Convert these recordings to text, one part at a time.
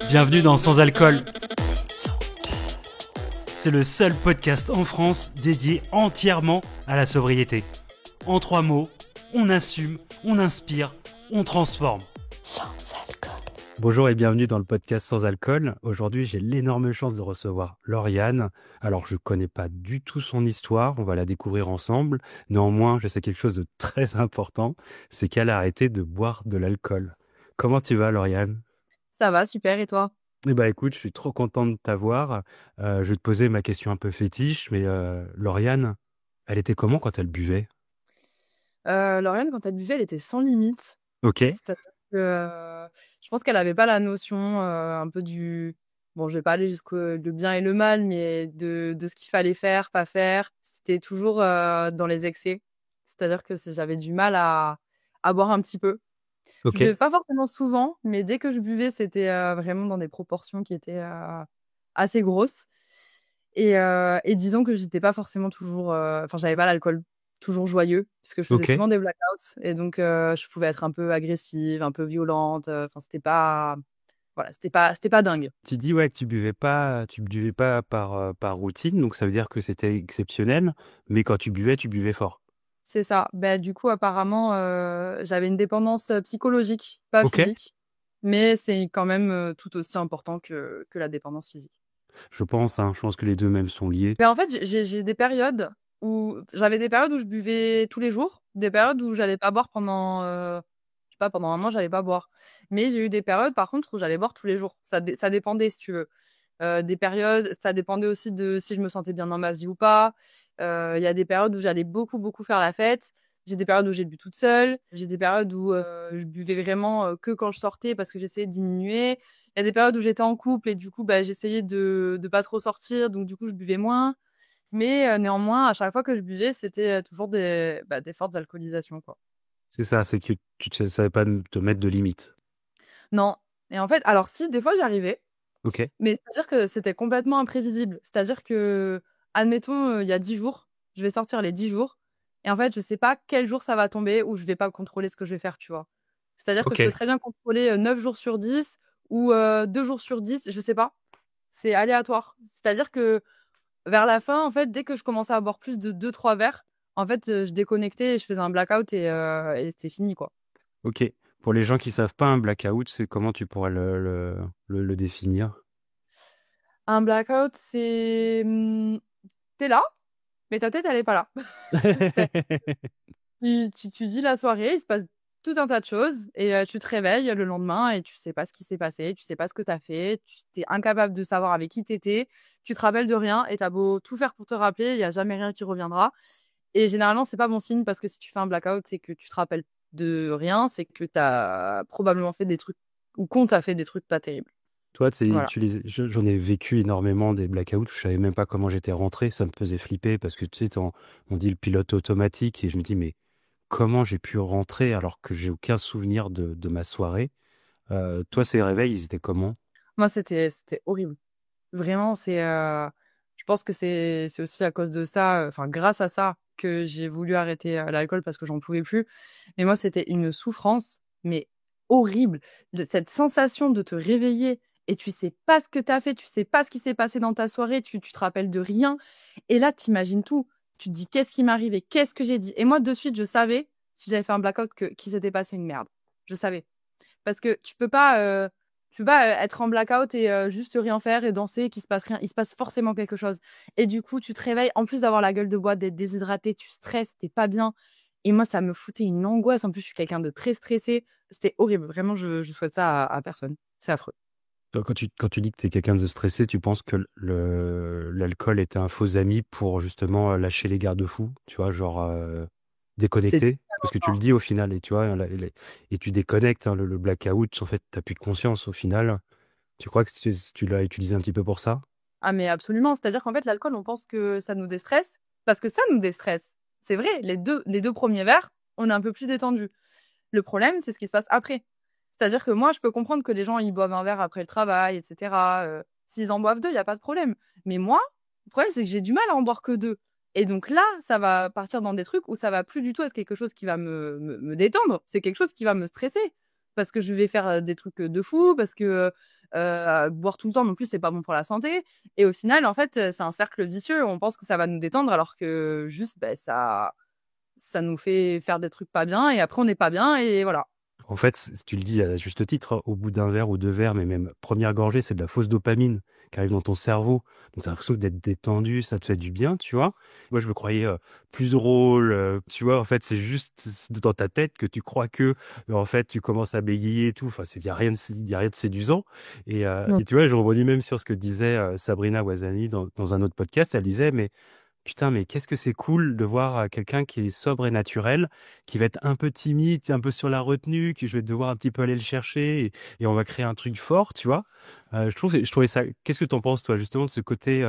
Bienvenue dans Sans Alcool. C'est le seul podcast en France dédié entièrement à la sobriété. En 3 mots, on assume, on inspire, on transforme. Sans alcool. Bonjour et bienvenue dans le podcast Sans Alcool. Aujourd'hui, j'ai l'énorme chance de recevoir Lauriane. Alors, je connais pas du tout son histoire, on va la découvrir ensemble. Néanmoins, je sais quelque chose de très important, c'est qu'elle a arrêté de boire de l'alcool. Comment tu vas, Lauriane ? Ça va, super, et toi? Eh ben, écoute, je suis trop content de t'avoir. Je vais te poser ma question un peu fétiche, mais Lauriane, elle était comment quand elle buvait ? Lauriane, quand elle buvait, elle était sans limite. Ok, C'est-à-dire que je pense qu'elle avait pas la notion un peu du... Bon, je vais pas aller jusqu'au le bien et le mal, mais de ce qu'il fallait faire, pas faire. C'était toujours dans les excès. C'est-à-dire que j'avais du mal à boire un petit peu. Je ok, buvais pas forcément souvent, mais dès que je buvais, c'était vraiment dans des proportions qui étaient assez grosses. Et disons que j'étais pas forcément toujours... Enfin, j'avais pas l'alcool toujours joyeux, parce que je faisais ok. souvent des blackouts. Et donc, je pouvais être un peu agressive, un peu violente. Enfin, c'était pas... Voilà, c'était pas dingue. Tu dis ouais que tu buvais pas par routine, donc ça veut dire que c'était exceptionnel, mais quand tu buvais fort. C'est ça. Bah, du coup, apparemment, j'avais une dépendance psychologique, pas Ok, physique. Mais c'est quand même tout aussi important que la dépendance physique. je pense que les deux mêmes sont liés. Mais en fait, j'ai des périodes j'avais des périodes où je buvais tous les jours, des périodes où j'allais pas boire pendant, je sais pas, pendant un mois, j'allais pas boire. Mais j'ai eu des périodes, par contre, où j'allais boire tous les jours. Ça dépendait, si tu veux. Des périodes, ça dépendait aussi de si je me sentais bien dans ma vie ou pas. Il y a des périodes où j'allais beaucoup, beaucoup faire la fête. J'ai des périodes où j'ai bu toute seule. J'ai des périodes où je buvais vraiment que quand je sortais parce que j'essayais de diminuer. Il y a des périodes où j'étais en couple et du coup, bah, j'essayais de pas trop sortir, donc du coup, je buvais moins. Mais néanmoins, à chaque fois que je buvais, c'était toujours des fortes alcoolisations, quoi. C'est ça, c'est que tu ne savais pas te mettre de limite. Non. Et en fait, alors si, des fois, j'y arrivais, Ok, mais c'est-à-dire que c'était complètement imprévisible. C'est-à-dire que, admettons, il y a 10 jours, je vais sortir les 10 jours, et en fait, je sais pas quel jour ça va tomber où je vais pas contrôler ce que je vais faire, tu vois. C'est-à-dire que ok. je peux très bien contrôler 9 jours sur 10 ou 2 jours sur 10, je sais pas. C'est aléatoire. C'est-à-dire que vers la fin, en fait, dès que je commençais à boire plus de 2 3 verres, en fait, je déconnectais et je faisais un blackout et c'était fini, quoi. Ok. Pour les gens qui savent pas, un blackout, c'est comment tu pourrais le définir? Un blackout, c'est... t'es là, mais ta tête, elle est pas là. C'est- tu dis la soirée, il se passe tout un tas de choses et tu te réveilles le lendemain et tu sais pas ce qui s'est passé, tu sais pas ce que t'as fait, tu t'es incapable de savoir avec qui t'étais, tu te rappelles de rien et t'as beau tout faire pour te rappeler, il y a jamais rien qui reviendra. Et généralement, c'est pas bon signe parce que si tu fais un blackout, c'est que tu te rappelles de rien, c'est que t'as probablement fait des trucs ou qu'on t'a fait des trucs pas terribles. Toi, Voilà. j'en ai vécu énormément des blackouts. Je savais même pas comment j'étais rentré. Ça me faisait flipper parce que tu sais, on dit le pilote automatique et je me dis, mais comment j'ai pu rentrer alors que j'ai aucun souvenir de ma soirée? Toi, ces réveils, ils étaient comment? Moi, c'était horrible. Vraiment, je pense que c'est aussi à cause de ça, enfin, grâce à ça, que j'ai voulu arrêter l'alcool parce que j'en pouvais plus. Mais moi, c'était une souffrance, mais horrible. Cette sensation de te réveiller et tu sais pas ce que t'as fait, tu sais pas ce qui s'est passé dans ta soirée, tu te rappelles de rien. Et là, t'imagines tout. Tu te dis, qu'est-ce qui m'est arrivé? Qu'est-ce que j'ai dit? Et moi, de suite, je savais, si j'avais fait un blackout, qu'il s'était passé une merde. Je savais. Parce que tu peux pas être en blackout et juste rien faire et danser et qu'il se passe rien. Il se passe forcément quelque chose. Et du coup, tu te réveilles, en plus d'avoir la gueule de bois, d'être déshydraté, tu stresses, t'es pas bien. Et moi, ça me foutait une angoisse. En plus, je suis quelqu'un de très stressé. C'était horrible. Vraiment, je souhaite ça à personne. C'est affreux. Toi, quand tu dis que tu es quelqu'un de stressé, tu penses que l'alcool était un faux ami pour justement lâcher les garde-fous, tu vois, genre C'est déconnecter? Parce que tu le dis au final, et tu vois, et tu déconnectes, hein, le blackout, en fait, tu n'as plus de conscience au final. Tu crois que tu l'as utilisé un petit peu pour ça? Ah, mais absolument. C'est-à-dire qu'en fait, l'alcool, on pense que ça nous déstresse parce que ça nous déstresse. C'est vrai, les deux premiers verres, on est un peu plus détendu. Le problème, c'est ce qui se passe après. C'est-à-dire que moi, je peux comprendre que les gens, ils boivent un verre après le travail, etc. S'ils en boivent deux, il n'y a pas de problème. Mais moi, le problème, c'est que j'ai du mal à en boire que deux. Et donc là, ça va partir dans des trucs où ça va plus du tout être quelque chose qui va me détendre. C'est quelque chose qui va me stresser. parce que je vais faire des trucs de fou, parce que boire tout le temps non plus, c'est pas bon pour la santé. Et au final, en fait, c'est un cercle vicieux. On pense que ça va nous détendre alors que juste, ben, ça nous fait faire des trucs pas bien et après on n'est pas bien et voilà. En fait, tu le dis à juste titre, hein, au bout d'un verre ou deux verres, mais même première gorgée, c'est de la fausse dopamine qui arrive dans ton cerveau. Donc, t'as l'impression d'être détendu, ça te fait du bien, tu vois. Moi, je me croyais plus drôle, tu vois. En fait, c'est juste dans ta tête que tu crois que, en fait, tu commences à bégayer et tout. Enfin, il y a rien y a rien de séduisant. Mm. Et tu vois, je rebondis même sur ce que disait Sabrina Ouazani dans un autre podcast. Elle disait, mais putain, mais qu'est-ce que c'est cool de voir quelqu'un qui est sobre et naturel, qui va être un peu timide, un peu sur la retenue, que je vais devoir un petit peu aller le chercher et on va créer un truc fort, tu vois. Je trouvais ça. Qu'est-ce que t'en penses, toi, justement, de ce côté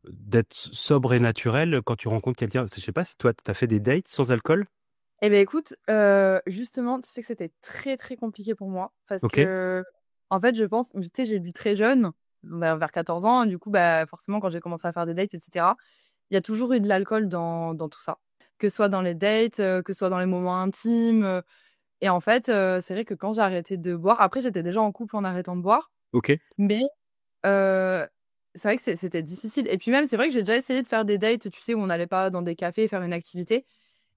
d'être sobre et naturel quand tu rencontres quelqu'un? Je sais pas si toi, t'as fait des dates sans alcool? Eh ben écoute, justement, tu sais que c'était très, très compliqué pour moi parce Ok, que, en fait, je pense, tu sais, j'ai bu très jeune, bah, vers 14 ans. Du coup, bah, forcément, quand j'ai commencé à faire des dates, et cetera, il y a toujours eu de l'alcool dans tout ça. Que ce soit dans les dates, que ce soit dans les moments intimes. Et en fait, c'est vrai que quand j'ai arrêté de boire, après, j'étais déjà en couple en arrêtant de boire, ok, mais heu, c'est vrai que c'était difficile. Et puis même, c'est vrai que j'ai déjà essayé de faire des dates, tu sais, où on n'allait pas dans des cafés faire une activité.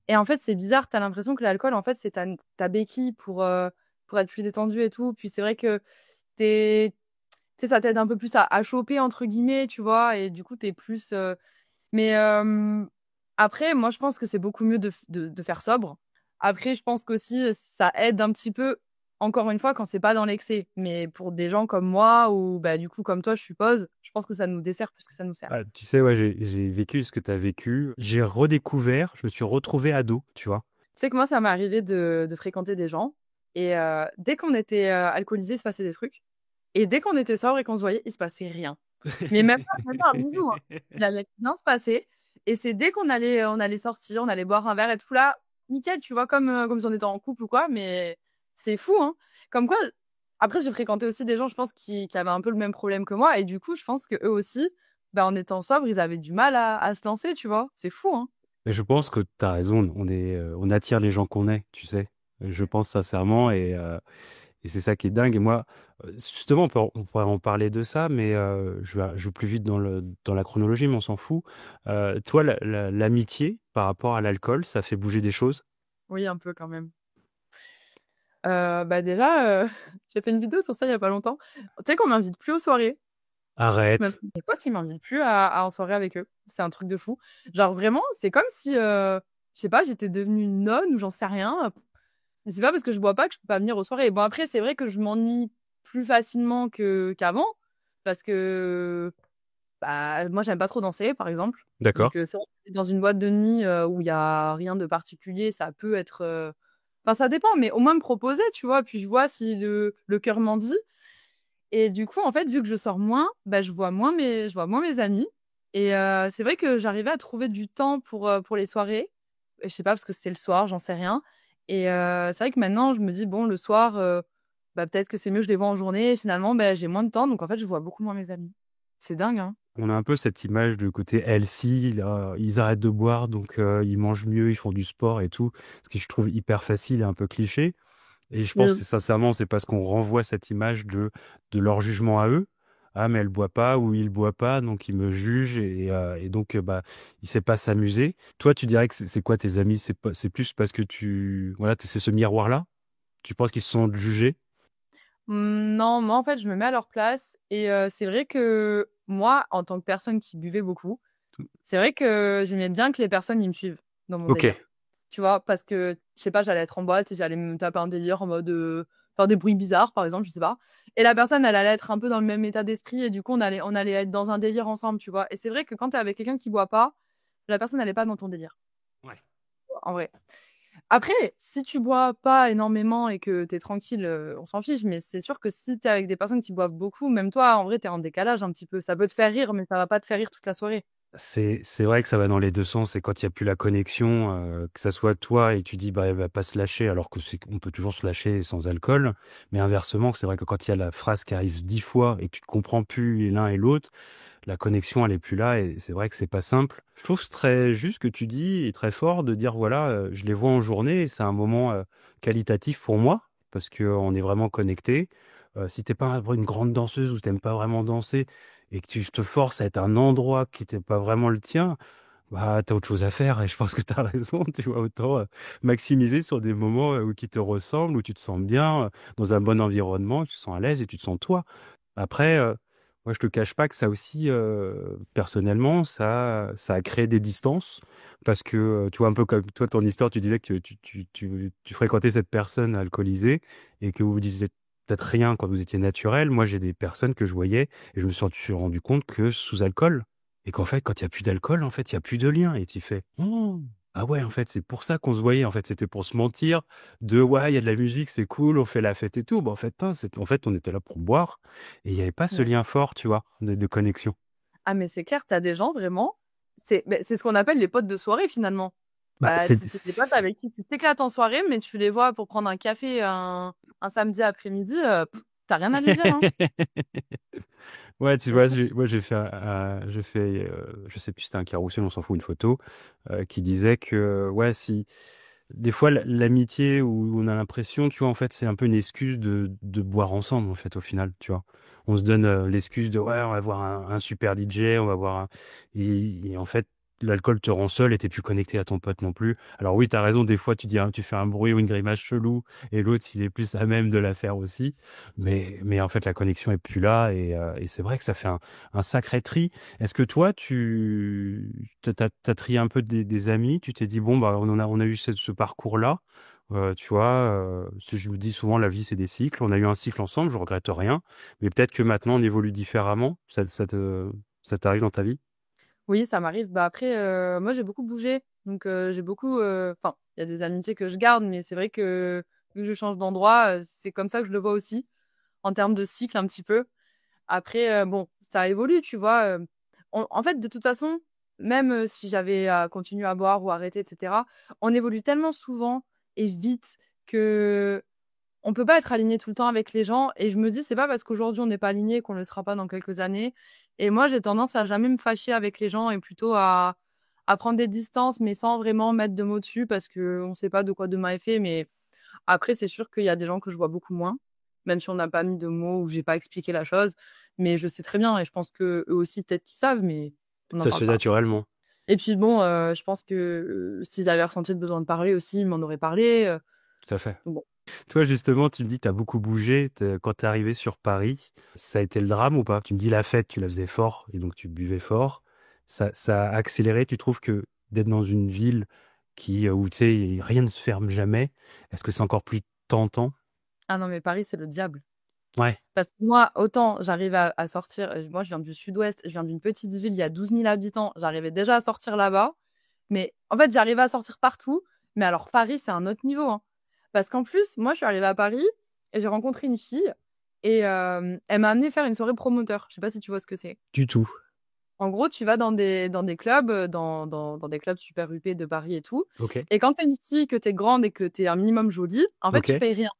Et en fait, c'est bizarre, t'as l'impression que l'alcool, en fait, c'est ta béquille pour être plus détendu et tout. Puis c'est vrai que tu sais, ça t'aide un peu plus à choper, entre guillemets, tu vois? Et du coup, t'es plus. Mais après, moi, je pense que c'est beaucoup mieux de faire sobre. Après, je pense qu'aussi, ça aide un petit peu, encore une fois, quand c'est pas dans l'excès. Mais pour des gens comme moi, ou bah, du coup, comme toi, je suppose, je pense que ça nous dessert plus que ça nous sert. ah, tu sais, ouais, j'ai vécu ce que tu as vécu. J'ai redécouvert, je me suis retrouvé ado, tu vois. Tu sais que moi, ça m'est arrivé de fréquenter des gens. Et dès qu'on était alcoolisé, il se passait des trucs. Et dès qu'on était sobre et qu'on se voyait, il se passait rien. Mais même pas un bisou, hein. Il allait rien se passer. Et c'est dès on allait sortir, on allait boire un verre et tout là, nickel, tu vois, comme si on était en couple ou quoi. Mais c'est fou, hein. Comme quoi, après, j'ai fréquenté aussi des gens, je pense, qui avaient un peu le même problème que moi. Et du coup, je pense que eux aussi, bah, en étant sobres, ils avaient du mal à se lancer, tu vois. C'est fou, hein. Mais je pense que tu as raison, on attire les gens qu'on est, tu sais. Je pense sincèrement et c'est ça qui est dingue. Et moi, justement, on pourrait en parler de ça, mais je vais plus vite dans la chronologie, mais on s'en fout. Toi, l'amitié par rapport à l'alcool, ça fait bouger des choses? Oui, un peu quand même. Bah déjà, j'ai fait une vidéo sur ça il y a pas longtemps. Tu sais qu'on m'invite plus aux soirées. Même Arrête. mes potes, ils m'invitent plus en soirée avec eux. C'est un truc de fou. Genre vraiment, c'est comme si, je sais pas, j'étais devenue une nonne ou j'en sais rien. Mais c'est pas parce que je bois pas que je peux pas venir aux soirées. Bon après, c'est vrai que je m'ennuie plus facilement qu'avant parce que bah moi j'aime pas trop danser par exemple. D'accord. Donc c'est vrai que dans une boîte de nuit où il y a rien de particulier, ça peut être enfin ça dépend, mais au moins me proposer, tu vois, puis je vois si le cœur m'en dit. Et du coup, en fait, vu que je sors moins, bah, je vois moins mes amis. Et c'est vrai que j'arrivais à trouver du temps pour les soirées. Et je sais pas, parce que c'était le soir, j'en sais rien. Et c'est vrai que maintenant, je me dis, bon, le soir, bah, peut-être que c'est mieux que je les vois en journée. Et finalement, bah, j'ai moins de temps, donc en fait, je vois beaucoup moins mes amis. C'est dingue, hein? On a un peu cette image de côté healthy, là, ils arrêtent de boire, donc ils mangent mieux, ils font du sport et tout, ce que je trouve hyper facile et un peu cliché. Et je pense que Oui. sincèrement, c'est parce qu'on renvoie cette image de leur jugement à eux. Ah, mais elle boit pas ou il boit pas, donc il me juge et donc bah il sait pas s'amuser. Toi, tu dirais que c'est quoi tes amis? C'est plus parce que voilà, c'est ce miroir-là? Tu penses qu'ils se sont jugés? Non, moi, en fait, je me mets à leur place. Et c'est vrai que moi, en tant que personne qui buvait beaucoup, c'est vrai que j'aimais bien que les personnes, ils me suivent dans mon Ok. délire. Tu vois, parce que, je sais pas, j'allais être en boîte et j'allais me taper un délire en mode faire des bruits bizarres, par exemple, je sais pas. Et la personne, elle allait être un peu dans le même état d'esprit et du coup, on allait être dans un délire ensemble, tu vois. Et c'est vrai que quand t'es avec quelqu'un qui boit pas, la personne, elle est pas dans ton délire, Ouais. en vrai. Après, si tu bois pas énormément et que t'es tranquille, on s'en fiche, mais c'est sûr que si t'es avec des personnes qui boivent beaucoup, même toi, en vrai, t'es en décalage un petit peu. Ça peut te faire rire, mais ça va pas te faire rire toute la soirée. C'est vrai que ça va dans les deux sens. Et quand il y a plus la connexion, que ça soit toi et tu dis bah elle va pas se lâcher, alors que c'est on peut toujours se lâcher sans alcool. Mais inversement, c'est vrai que quand il y a la phrase qui arrive 10 fois et que tu ne comprends plus l'un et l'autre, la connexion elle est plus là et c'est vrai que c'est pas simple. Je trouve que c'est très juste ce que tu dis et très fort de dire voilà, je les vois en journée et c'est un moment qualitatif pour moi. parce qu'on est vraiment connectés. Si t'es pas une grande danseuse ou t'aimes pas vraiment danser et que tu te forces à être à un endroit qui n'était pas vraiment le tien, bah, t'as autre chose à faire et je pense que t'as raison, tu vois, autant maximiser sur des moments qui te ressemblent, où tu te sens bien, dans un bon environnement, tu te sens à l'aise et tu te sens toi. Après, moi, je te cache pas que ça aussi, personnellement, ça a créé des distances parce que, tu vois, un peu comme toi, ton histoire, tu disais que tu fréquentais cette personne alcoolisée et que vous vous disiez peut-être rien quand vous étiez naturel. Moi, j'ai des personnes que je voyais et je me suis rendu compte que sous alcool et qu'en fait, quand il y a plus d'alcool, en fait, il y a plus de lien et tu fais, oh, ah ouais, en fait, c'est pour ça qu'on se voyait. En fait, c'était pour se mentir de, ouais, il y a de la musique, c'est cool, on fait la fête et tout. Bon, en fait, hein, en fait, on était là pour boire. Et il n'y avait pas ce Ouais. lien fort, tu vois, de connexion. Ah, mais c'est clair, t'as des gens vraiment, c'est ce qu'on appelle les potes de soirée finalement. Bah, Bah, c'est des potes avec qui tu t'éclates en soirée, mais tu les vois pour prendre un café un samedi après-midi, t'as rien à lui dire, hein. Ouais, tu C'est vois, fou. moi j'ai fait, je sais plus, c'était un carrousel, on s'en fout, une photo, qui disait que, ouais, si, des fois, l'amitié où on a l'impression, tu vois, en fait, c'est un peu une excuse de boire ensemble, en fait, au final, tu vois. On se donne l'excuse de, ouais, on va voir un super DJ, on va voir et en fait, l'alcool te rend seul et t'es plus connecté à ton pote non plus. Alors oui, t'as raison, des fois, tu dis, hein, tu fais un bruit ou une grimace chelou et l'autre, il est plus à même de la faire aussi. Mais en fait, la connexion est plus là et c'est vrai que ça fait un sacré tri. Est-ce que toi, t'as trié un peu des amis, tu t'es dit, bon, bah, on a eu ce parcours-là, tu vois, je me dis souvent, la vie, c'est des cycles. On a eu un cycle ensemble, je regrette rien, mais peut-être que maintenant, on évolue différemment. Ça t'arrive dans ta vie? Oui, ça m'arrive. Bah après, moi j'ai beaucoup bougé, donc j'ai beaucoup, enfin, il y a des amitiés que je garde, mais c'est vrai que vu que je change d'endroit, c'est comme ça que je le vois aussi, en termes de cycle un petit peu. Après, bon, ça évolue, tu vois. En fait, de toute façon, même si j'avais à continuer à boire ou arrêter, etc., on évolue tellement souvent et vite que on peut pas être aligné tout le temps avec les gens. Et je me dis, c'est pas parce qu'aujourd'hui on n'est pas aligné qu'on le sera pas dans quelques années. Et moi, j'ai tendance à jamais me fâcher avec les gens et plutôt à prendre des distances, mais sans vraiment mettre de mots dessus parce que on sait pas de quoi demain est fait. Mais après, c'est sûr qu'il y a des gens que je vois beaucoup moins, même si on n'a pas mis de mots ou j'ai pas expliqué la chose. Mais je sais très bien et je pense que eux aussi, peut-être qu'ils savent, mais on n'en Ça se parle fait pas. naturellement. Et puis bon, je pense que s'ils avaient ressenti le besoin de parler aussi, ils m'en auraient parlé. Tout à fait. Donc bon. Toi, justement, tu me dis que tu as beaucoup bougé. Quand tu es arrivé sur Paris, ça a été le drame ou pas? Tu me dis la fête, tu la faisais fort et donc tu buvais fort. Ça a accéléré. Tu trouves que d'être dans une ville où tu sais, rien ne se ferme jamais, est-ce que c'est encore plus tentant? Ah non, mais Paris, c'est le diable. Ouais, Parce que moi, autant j'arrive à sortir, moi je viens du sud-ouest, je viens d'une petite ville, il y a 12 000 habitants, j'arrivais déjà à sortir là-bas, mais en fait j'arrivais à sortir partout, mais alors Paris c'est un autre niveau, hein. Parce qu'en plus, moi je suis arrivée à Paris et j'ai rencontré une fille et elle m'a amené faire une soirée promoteur, je sais pas si tu vois ce que c'est. du tout. En gros, tu vas dans des clubs, dans des clubs super huppés de Paris et tout, Ok, et quand t'es une fille, que t'es grande et que t'es un minimum jolie, en fait ok, tu payes rien.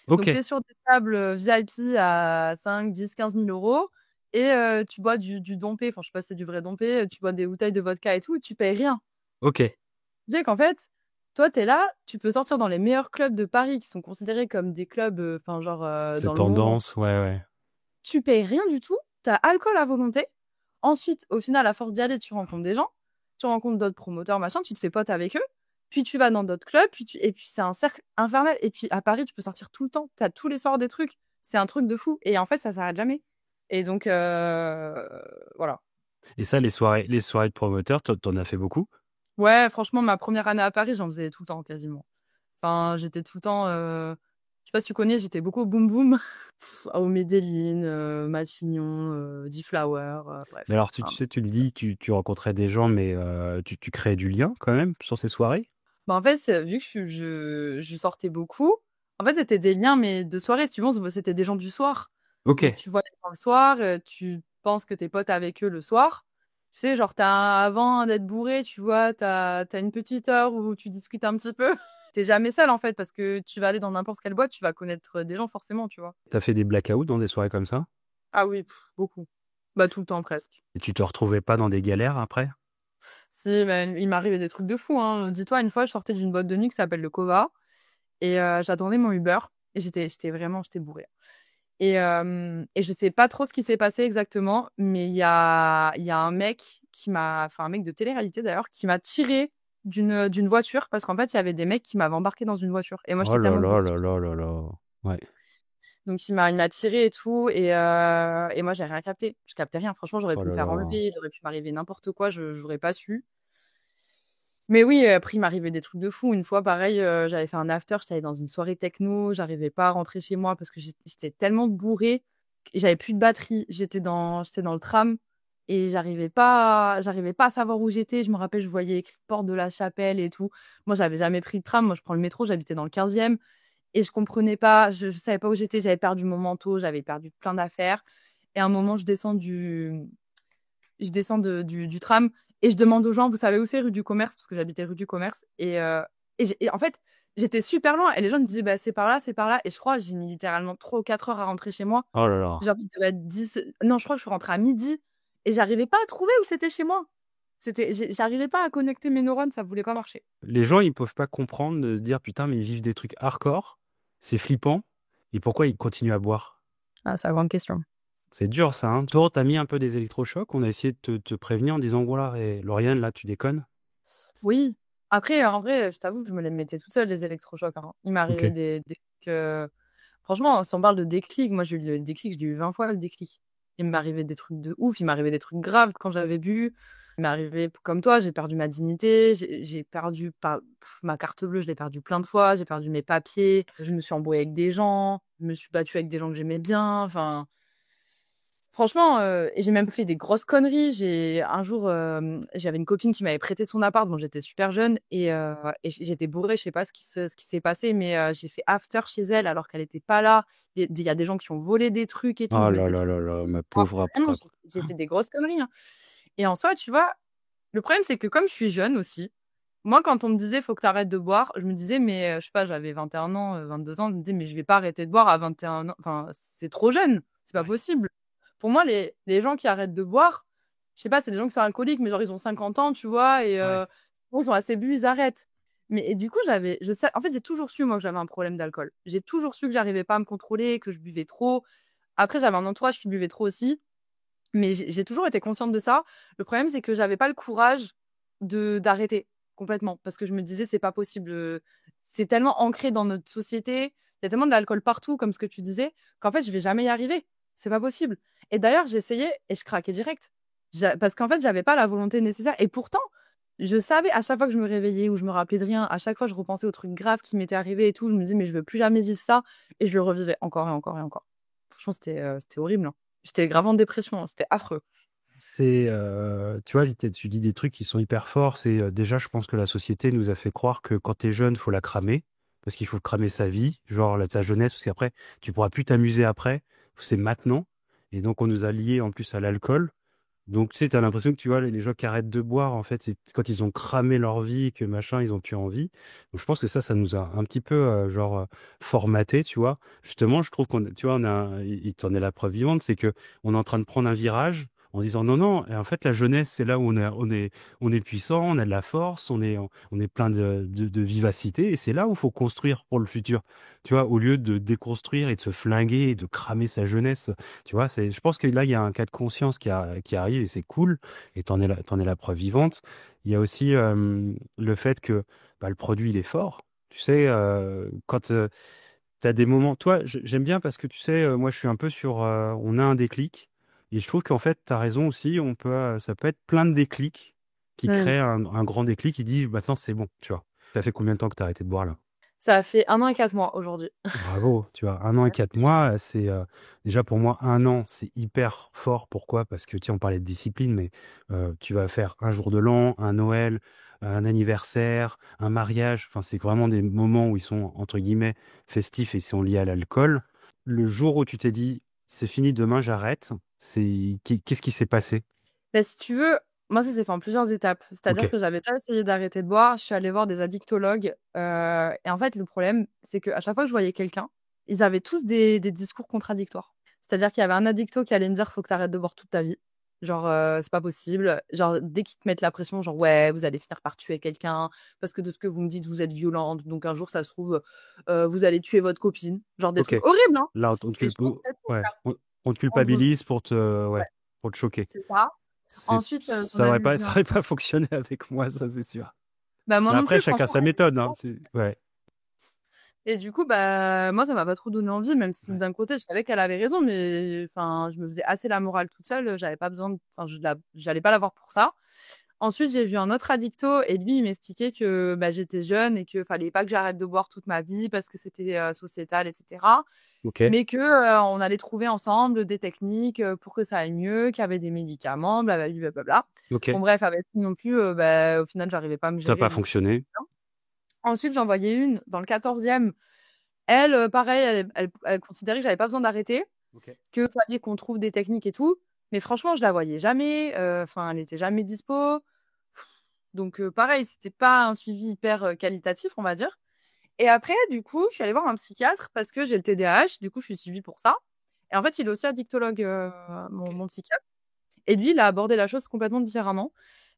ok, Donc, tu es sur des tables VIP à 5, 10, 15 000 euros et tu bois du dompé. Enfin, je sais pas si c'est du vrai dompé. Tu bois des bouteilles de vodka et tout et tu payes rien. ok. Tu sais qu'en fait, toi, tu es là, tu peux sortir dans les meilleurs clubs de Paris qui sont considérés comme des clubs, enfin, genre Cette dans le monde. tendance, ouais, ouais. Tu payes rien du tout. Tu as alcool à volonté. Ensuite, au final, à force d'y aller, tu rencontres des gens. Tu rencontres d'autres promoteurs, machin. Tu te fais pote avec eux. Puis tu vas dans d'autres clubs. Et puis c'est un cercle infernal. Et puis à Paris, tu peux sortir tout le temps. Tu as tous les soirs des trucs. C'est un truc de fou. Et en fait, ça s'arrête jamais. Et donc, voilà. Et ça, les soirées de promoteurs, t'en as fait beaucoup? Ouais, franchement, ma première année à Paris, j'en faisais tout le temps quasiment. Enfin, j'étais tout le temps. Je sais pas si tu connais, j'étais beaucoup au Boom Boom, au Medellin, Matignon, D-Flower, Mais bref. alors, tu sais, tu le dis, tu rencontrais des gens, mais tu créais du lien quand même sur ces soirées? Bah, en fait, vu que je sortais beaucoup, en fait, c'était des liens, mais de soirée, si tu veux, c'était des gens du soir. Ok, Donc, tu vois les gens le soir, tu penses que t'es pote avec eux le soir. Tu sais, genre, avant d'être bourré, tu vois, t'as une petite heure où tu discutes un petit peu. T'es jamais seul, en fait, parce que tu vas aller dans n'importe quelle boîte, tu vas connaître des gens, forcément, tu vois. t'as fait des blackouts dans des soirées comme ça? Ah oui, beaucoup. Bah, tout le temps, presque. Et tu te retrouvais pas dans des galères après? Si, mais il m'arrivait des trucs de fou, hein. Dis-toi, une fois, je sortais d'une boîte de nuit qui s'appelle le Cova et j'attendais mon Uber. Et j'étais bourrée. Et je sais pas trop ce qui s'est passé exactement, mais il y a un mec un mec de télé-réalité d'ailleurs, qui m'a tiré d'une voiture parce qu'en fait, il y avait des mecs qui m'avaient embarqué dans une voiture. Et moi, Oh j'étais là tellement là bourrée. là là là là. Ouais. Donc, il m'a tiré et tout. Et moi, j'ai rien capté. Je captais rien. Franchement, j'aurais Oh pu me là faire là. enlever. Il aurait pu m'arriver n'importe quoi. J'aurais pas su. Mais oui, après, il m'arrivait des trucs de fou. Une fois, pareil, j'avais fait un after. J'étais allée dans une soirée techno. J'arrivais pas à rentrer chez moi parce que j'étais tellement bourrée. J'avais plus de batterie. J'étais dans le tram et j'arrivais pas à savoir où j'étais. Je me rappelle, je voyais écrit Porte de la Chapelle et tout. Moi, j'avais jamais pris le tram. Moi, je prends le métro. J'habitais dans le 15e et je comprenais pas. Je savais pas où j'étais. J'avais perdu mon manteau. J'avais perdu plein d'affaires. Et à un moment, je descends du tram et je demande aux gens, vous savez où c'est rue du Commerce? Parce que j'habitais rue du Commerce. Et en fait, j'étais super loin. Et les gens me disaient, bah, c'est par là, c'est par là. Et je crois, j'ai mis littéralement 3 ou 4 heures à rentrer chez moi. Oh là là. Genre, il devait être 10. Non, je crois que je suis rentrée à midi. Et j'arrivais pas à trouver où c'était chez moi. J'arrivais pas à connecter mes neurones, ça voulait pas marcher. Les gens, ils peuvent pas comprendre de se dire putain, mais ils vivent des trucs hardcore, c'est flippant, et pourquoi ils continuent à boire? Ah, c'est la grande question. C'est dur ça, hein. Toi, t'as mis un peu des électrochocs, on a essayé de te prévenir en disant voilà, et Lauriane, là, tu déconnes. Oui. Après, en vrai, je t'avoue que je me les mettais toute seule, les électrochocs, hein. Il Ok. m'arrivait des trucs. Franchement, si on parle de déclic, moi, j'ai eu le déclic, je l'ai eu 20 fois le déclic. Il m'arrivait des trucs de ouf, il m'arrivait des trucs graves quand j'avais bu. Il m'arrivait, comme toi, j'ai perdu ma dignité, j'ai perdu ma carte bleue, je l'ai perdue plein de fois, j'ai perdu mes papiers, je me suis embrouillée avec des gens, je me suis battue avec des gens que j'aimais bien. Enfin, franchement, et j'ai même fait des grosses conneries. Un jour, j'avais une copine qui m'avait prêté son appart. Bon, j'étais super jeune et j'étais bourrée. Je sais pas ce qui s'est passé, mais j'ai fait after chez elle alors qu'elle était pas là. Il y a des gens qui ont volé des trucs et tout, Oh mais là des là trucs. là là, ma Ah, pauvre vraiment, après, quoi. j'ai fait des grosses conneries, hein. Et en soi, tu vois, le problème, c'est que comme je suis jeune aussi, moi, quand on me disait faut que tu arrêtes de boire, je me disais, mais je sais pas, j'avais 21 ans, 22 ans, je me disais, mais je vais pas arrêter de boire à 21 ans. Enfin, c'est trop jeune, c'est pas Ouais. possible. Pour moi, les gens qui arrêtent de boire, je sais pas, c'est des gens qui sont alcooliques, mais genre ils ont 50 ans, tu vois, et Ouais. ils ont assez bu, ils arrêtent. Mais et du coup, en fait, j'ai toujours su, moi, que j'avais un problème d'alcool. J'ai toujours su que j'arrivais pas à me contrôler, que je buvais trop. Après, j'avais un entourage qui buvait trop aussi. Mais j'ai toujours été consciente de ça. Le problème, c'est que j'avais pas le courage d'arrêter complètement parce que je me disais c'est pas possible. C'est tellement ancré dans notre société, il y a tellement de l'alcool partout comme ce que tu disais qu'en fait je vais jamais y arriver. C'est pas possible. Et d'ailleurs, j'essayais et je craquais direct. Parce qu'en fait, j'avais pas la volonté nécessaire et pourtant je savais à chaque fois que je me réveillais ou je me rappelais de rien, à chaque fois je repensais aux trucs graves qui m'étaient arrivés et tout, je me disais mais je veux plus jamais vivre ça et je le revivais encore et encore et encore. Franchement, c'était horrible, hein. J'étais grave en dépression, hein, c'était affreux. C'est, tu vois, tu dis des trucs qui sont hyper forts. C'est déjà, je pense que la société nous a fait croire que quand t'es jeune, faut la cramer, parce qu'il faut cramer sa vie, genre sa jeunesse, parce qu'après, tu pourras plus t'amuser après. C'est maintenant. Et donc, on nous a liés en plus à l'alcool. Donc, tu sais, t'as l'impression que tu vois, les gens qui arrêtent de boire, en fait, c'est quand ils ont cramé leur vie, que machin, ils ont plus envie. Donc, je pense que ça nous a un petit peu, formaté, tu vois. Justement, je trouve tu vois, il t'en est la preuve vivante, c'est que on est en train de prendre un virage en disant non, non. Et en fait, la jeunesse, c'est là où on est puissant, on a de la force, on est plein de vivacité. Et c'est là où il faut construire pour le futur. Tu vois, au lieu de déconstruire et de se flinguer et de cramer sa jeunesse. Tu vois, je pense que là, il y a un cas de conscience qui arrive et c'est cool. Et t'en es la preuve vivante. Il y a aussi le fait que bah, le produit, il est fort. Tu sais, quand tu as des moments. Toi, j'aime bien parce que tu sais, moi, je suis un peu sur. On a un déclic. Et je trouve qu'en fait, tu as raison aussi. Ça peut être plein de déclics qui Hmm. créent un grand déclic qui dit maintenant, c'est bon. Tu vois. Ça fait combien de temps que tu as arrêté de boire là? Ça a fait 1 an et 4 mois aujourd'hui. Bravo, tu vois, 1 an et 4 mois, c'est déjà pour moi 1 an, c'est hyper fort. Pourquoi? Parce que tiens, on parlait de discipline, mais tu vas faire un jour de l'an, un Noël, un anniversaire, un mariage. Enfin, c'est vraiment des moments où ils sont entre guillemets festifs et ils sont liés à l'alcool. Le jour où tu t'es dit c'est fini, demain j'arrête, qu'est-ce qui s'est passé? Bah, si tu veux, moi, ça s'est fait en plusieurs étapes. Ok, C'est-à-dire que j'avais déjà essayé d'arrêter de boire. Je suis allée voir des addictologues. Et en fait, le problème, c'est qu'à chaque fois que je voyais quelqu'un, ils avaient tous des discours contradictoires. C'est-à-dire qu'il y avait un addicto qui allait me dire faut que tu arrêtes de boire toute ta vie. Genre, c'est pas possible. Genre, dès qu'ils te mettent la pression, genre, ouais, vous allez finir par tuer quelqu'un parce que de ce que vous me dites, vous êtes violente. Donc, un jour, ça se trouve, vous allez tuer votre copine. Genre, des Ok. trucs horribles, hein. Là, Et je pense peut-être pour ouais, faire on te prendre. culpabilise Ouais, ouais, pour te choquer. c'est ça. Ensuite, j'en avais vu Ça un. aurait pas fonctionné avec moi, ça c'est sûr. Bah, moi Mais non après, plus, chacun franchement. sa méthode, hein. Ouais. Et du coup, bah, moi, ça m'a pas trop donné envie, même si Ouais. d'un côté, je savais qu'elle avait raison, mais enfin, je me faisais assez la morale toute seule. J'avais pas besoin enfin, j'allais pas la voir pour ça. Ensuite, j'ai vu un autre addicto et lui, il m'expliquait que bah, j'étais jeune et que fallait pas que j'arrête de boire toute ma vie parce que c'était sociétal, etc. Ok. Mais que on allait trouver ensemble des techniques pour que ça aille mieux, qu'il y avait des médicaments, blablabla, blablabla. Ok. Bon, bref, avec lui non plus, bah, au final, j'arrivais pas à me Ça n'a gérer, pas donc c'était fonctionné. bien. Ensuite, j'en voyais une dans le 14e. Elle, pareil, elle considérait que j'avais pas besoin d'arrêter, Ok. que fallait qu'on trouve des techniques et tout. Mais franchement, je la voyais jamais. Enfin, elle était jamais dispo. Donc, pareil, c'était pas un suivi hyper qualitatif, on va dire. Et après, du coup, je suis allée voir un psychiatre parce que j'ai le TDAH. Du coup, je suis suivie pour ça. Et en fait, il est aussi addictologue, Ok. mon psychiatre. Et lui, il a abordé la chose complètement différemment.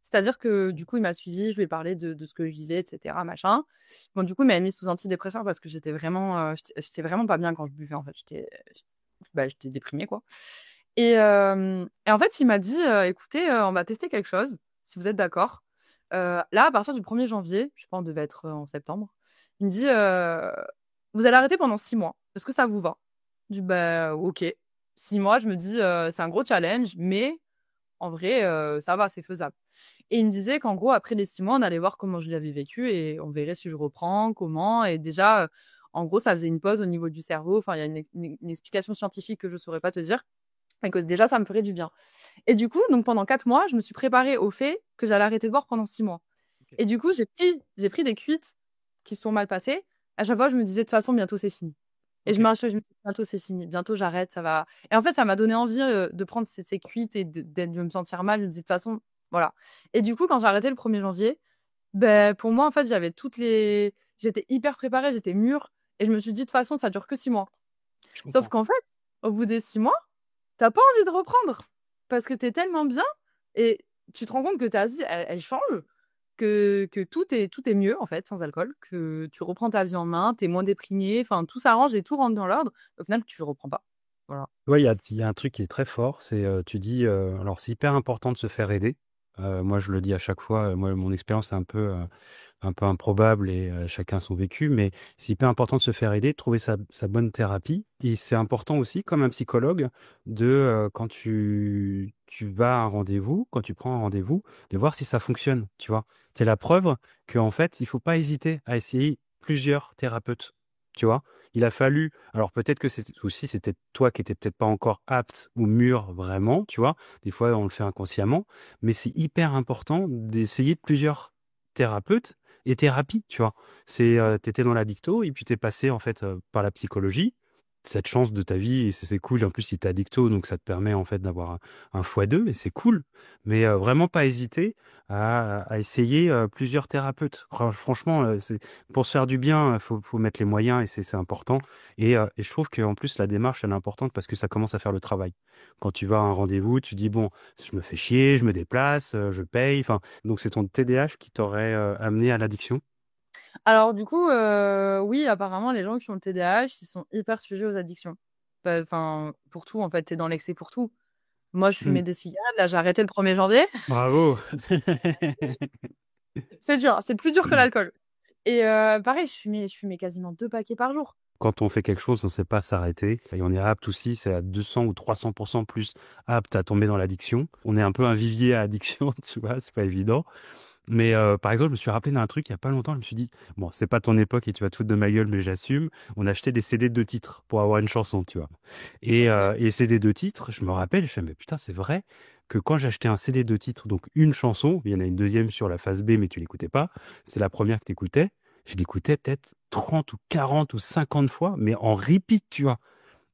C'est-à-dire que du coup, il m'a suivi, je lui ai parlé de ce que je vivais, etc., machin. Bon, du coup, il m'a mis sous antidépresseur parce que j'étais vraiment pas bien quand je buvais, en fait. J'étais déprimée, quoi. Et en fait, il m'a dit, écoutez, on va tester quelque chose, si vous êtes d'accord. Là, à partir du 1er janvier, je sais pas, on devait être en septembre, il me dit, vous allez arrêter pendant 6 mois. Est-ce que ça vous va? Je dis, bah, ok. 6 mois, je me dis, c'est un gros challenge, mais en vrai, ça va, c'est faisable. Et il me disait qu'en gros, après les 6 mois, on allait voir comment je l'avais vécu et on verrait si je reprends, comment. Et déjà, en gros, ça faisait une pause au niveau du cerveau. Enfin, il y a une explication scientifique que je saurais pas te dire. Et que déjà, ça me ferait du bien. Et du coup, donc pendant 4 mois, je me suis préparée au fait que j'allais arrêter de boire pendant 6 mois. Ok. Et du coup, j'ai pris des cuites qui se sont mal passées. À chaque fois, je me disais, de toute façon, bientôt c'est fini. Et je Ok. marchais, je me disais, bientôt c'est fini, bientôt j'arrête, ça va. Et en fait, ça m'a donné envie de prendre ces cuites et de me sentir mal. Je me dis, de toute façon, voilà. Et du coup, quand j'ai arrêté le 1er janvier, ben, pour moi, en fait, j'avais j'étais hyper préparée, j'étais mûre. Et je me suis dit, de toute façon, ça dure que 6 mois. Je Sauf comprends. qu'en fait, au bout des 6 mois, t'as pas envie de reprendre. Parce que t'es tellement bien et tu te rends compte que ta vie, elle change, que tout est mieux, en fait, sans alcool, que tu reprends ta vie en main, t'es moins déprimé, enfin, tout s'arrange et tout rentre dans l'ordre. Au final, tu reprends pas. Voilà. Ouais, il y a un truc qui est très fort, c'est tu dis alors c'est hyper important de se faire aider. Moi je le dis à chaque fois, moi mon expérience est un peu improbable et chacun son vécu, mais c'est hyper important de se faire aider, de trouver sa bonne thérapie. Et c'est important aussi, comme un psychologue, de quand tu vas à un rendez-vous, quand tu prends un rendez-vous, de voir si ça fonctionne, tu vois. C'est la preuve qu'en fait, il faut pas hésiter à essayer plusieurs thérapeutes, tu vois. Il a fallu, alors peut-être que c'était toi qui étais peut-être pas encore apte ou mûr vraiment, tu vois. Des fois, on le fait inconsciemment, mais c'est hyper important d'essayer plusieurs thérapeutes et thérapie, tu vois. T'étais dans la dicto et puis t'es passé en fait par la psychologie. Cette chance de ta vie et c'est cool. En plus, si t'es addicto, donc ça te permet en fait d'avoir un x2 et c'est cool. Mais vraiment pas hésiter à essayer plusieurs thérapeutes. Franchement, c'est pour se faire du bien, faut mettre les moyens et c'est important. Et je trouve qu'en plus la démarche elle est importante parce que ça commence à faire le travail. Quand tu vas à un rendez-vous, tu dis bon, je me fais chier, je me déplace, je paye. Enfin, donc c'est ton TDAH qui t'aurait amené à l'addiction? Alors, du coup, oui, apparemment, les gens qui ont le TDAH, ils sont hyper sujets aux addictions. Enfin, pour tout, en fait, t'es dans l'excès pour tout. Moi, je Hmm. fumais des cigarettes, là, j'ai arrêté le 1er janvier. Bravo. C'est dur, c'est plus dur que l'alcool. Et pareil, je fumais quasiment 2 paquets par jour. Quand on fait quelque chose, on ne sait pas s'arrêter. Et on est apte aussi, c'est à 200 ou 300% plus apte à tomber dans l'addiction. On est un peu un vivier à addiction, tu vois, c'est pas évident. Mais par exemple, je me suis rappelé d'un truc il y a pas longtemps. Je me suis dit, bon, c'est pas ton époque et tu vas te foutre de ma gueule, mais j'assume. On achetait des CD de titres pour avoir une chanson, tu vois. Ok. Et CD de titres, je me rappelle, je fais, mais putain, c'est vrai que quand j'achetais un CD de titres, donc une chanson, il y en a une deuxième sur la phase B, mais tu l'écoutais pas. C'est la première que t'écoutais. Je l'écoutais peut-être 30 ou 40 ou 50 fois, mais en repeat, tu vois.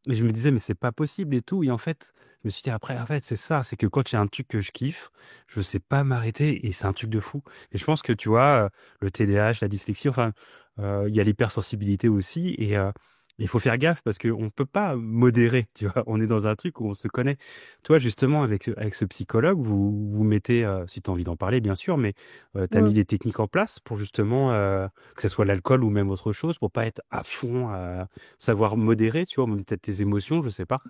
Et je me disais, mais c'est pas possible et tout. Et en fait, je me suis dit après, en fait, c'est ça, c'est que quand il y a un truc que je kiffe, je sais pas m'arrêter et c'est un truc de fou. Et je pense que tu vois, le TDAH, la dyslexie, enfin, il y a l'hypersensibilité aussi. Il faut faire gaffe parce qu'on ne peut pas modérer, tu vois. On est dans un truc où on se connaît. Toi, justement, avec ce psychologue, vous mettez, si tu as envie d'en parler, bien sûr, mais tu as mis Mmh. des techniques en place pour justement, que ce soit l'alcool ou même autre chose, pour pas être à fond, savoir modérer, tu vois, peut-être tes émotions, je sais pas.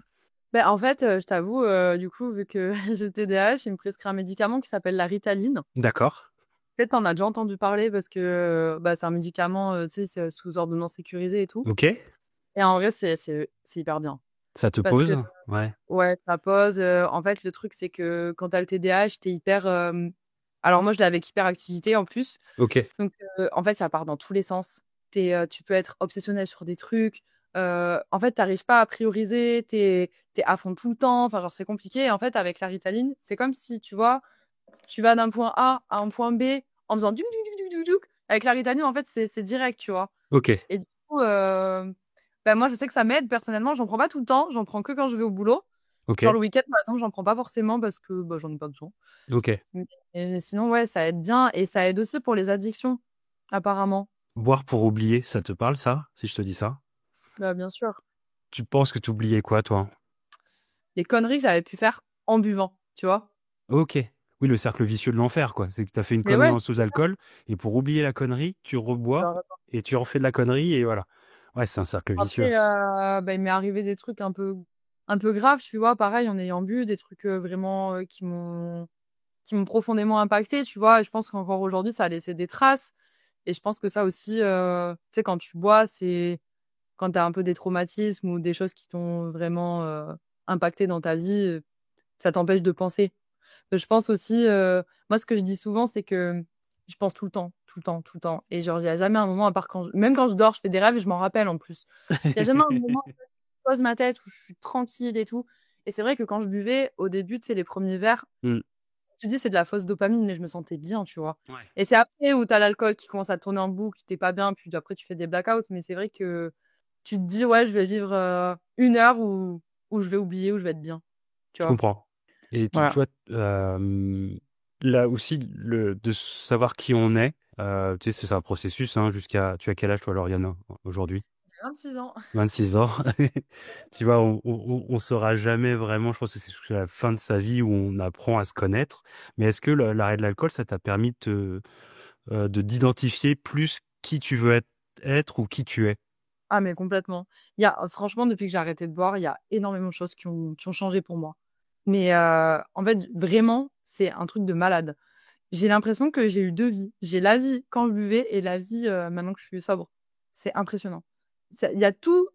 Beh, en fait, je t'avoue, du coup, vu que j'ai le TDAH, il me prescrit un médicament qui s'appelle la Ritaline. D'accord. Peut-être tu en as déjà entendu parler parce que, bah, c'est un médicament, tu sais, c'est sous ordonnance sécurisée et tout Ok. et en vrai, c'est hyper bien Ça te parce que pose? Ouais. ouais, ça pose, en fait, le truc, c'est que quand tu as le TDAH, tu es hyper, alors moi, je l'ai avec hyperactivité en plus, Ok. donc en fait, ça part dans tous les sens. Tu peux être obsessionnel sur des trucs, en fait, tu arrives pas à prioriser, tu es à fond tout le temps, enfin, genre, c'est compliqué et en fait, avec la Ritaline, c'est comme si, tu vois, tu vas d'un point A à un point B en faisant douk douk douk douk douk. Avec la Ritaline, en fait, c'est direct, tu vois? Ok. Et du coup, bah, moi, je sais que ça m'aide personnellement. J'en prends pas tout le temps, j'en prends que quand je vais au boulot. Ok. Genre le week-end, par exemple, j'en prends pas forcément parce que, bah, j'en ai pas besoin. Ok. Mais sinon, ouais, ça aide bien et ça aide aussi pour les addictions, apparemment. Boire pour oublier, ça te parle, ça, si je te dis ça? Bah, bien sûr. Tu penses que tu oubliais quoi, toi? Les conneries que j'avais pu faire en buvant, tu vois? Ok. Oui, le cercle vicieux de l'enfer, quoi. C'est que tu as fait une Mais connerie ouais, en sous-alcool, et pour oublier la connerie, tu tu rebois, vois? et tu refais de la connerie, et voilà. Ouais, c'est un cercle vicieux. Après, bah, il m'est arrivé des trucs un peu graves, tu vois? Pareil, en ayant bu, des trucs, vraiment, qui m'ont profondément impactée, tu vois? Et je pense qu'encore aujourd'hui, ça a laissé des traces et je pense que ça aussi, tu sais, quand tu bois, c'est quand tu as un peu des traumatismes ou des choses qui t'ont vraiment, impacté dans ta vie, ça t'empêche de penser. Je pense aussi, moi, ce que je dis souvent, c'est que je pense tout le temps, tout le temps, tout le temps et genre, il y a jamais un moment à part même quand je dors, je fais des rêves et je m'en rappelle en plus. Il y a jamais un moment où je pose ma tête, où je suis tranquille et tout et c'est vrai que quand je buvais, au début, tu sais, les premiers verres, Hmm. tu dis: «C'est de la fausse dopamine», mais je me sentais bien, tu vois? Ouais. Et c'est après où tu as l'alcool qui commence à tourner en boucle, tu es pas bien, puis après tu fais des blackouts, mais c'est vrai que tu te dis: «Ouais, je vais vivre, 1 heure où je vais oublier, où je vais être bien», tu Je vois? comprends. Et tu Voilà. vois, là aussi, de savoir qui on est, tu sais, c'est un processus, hein, tu as quel âge, toi, Lauriane, aujourd'hui? J'ai 26 ans. 26 ans. Tu vois, on saura jamais vraiment, je pense que c'est jusqu'à la fin de sa vie où on apprend à se connaître. Mais est-ce que l'arrêt de l'alcool, ça t'a permis d'identifier plus qui tu veux être ou qui tu es? Ah mais complètement. Il y a franchement, depuis que j'ai arrêté de boire, il y a énormément de choses qui ont changé pour moi. Mais en fait, vraiment, c'est un truc de malade. J'ai l'impression que j'ai eu 2 vies. J'ai la vie quand je buvais et la vie, maintenant que je suis sobre. C'est impressionnant. Ça il y a tout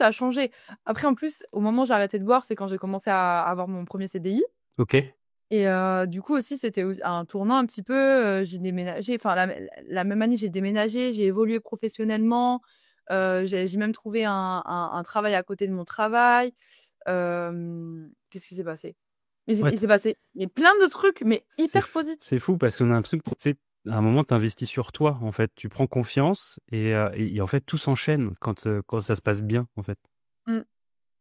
a changé. Après, en plus, au moment où j'ai arrêté de boire, c'est quand j'ai commencé à avoir mon premier CDI OK. et du coup aussi, c'était un tournant un petit peu, j'ai déménagé, enfin la même année, j'ai déménagé, j'ai évolué professionnellement, j'ai même trouvé un travail à côté de mon travail. Qu'est-ce qui s'est passé? Mais Ouais, il s'est passé mais plein de trucs, mais hyper positifs. c'est fou parce qu'on a l'impression que, tu sais, à un moment, tu investis sur toi, en fait. Tu prends confiance et en fait, tout s'enchaîne quand ça se passe bien, en fait. Mmh,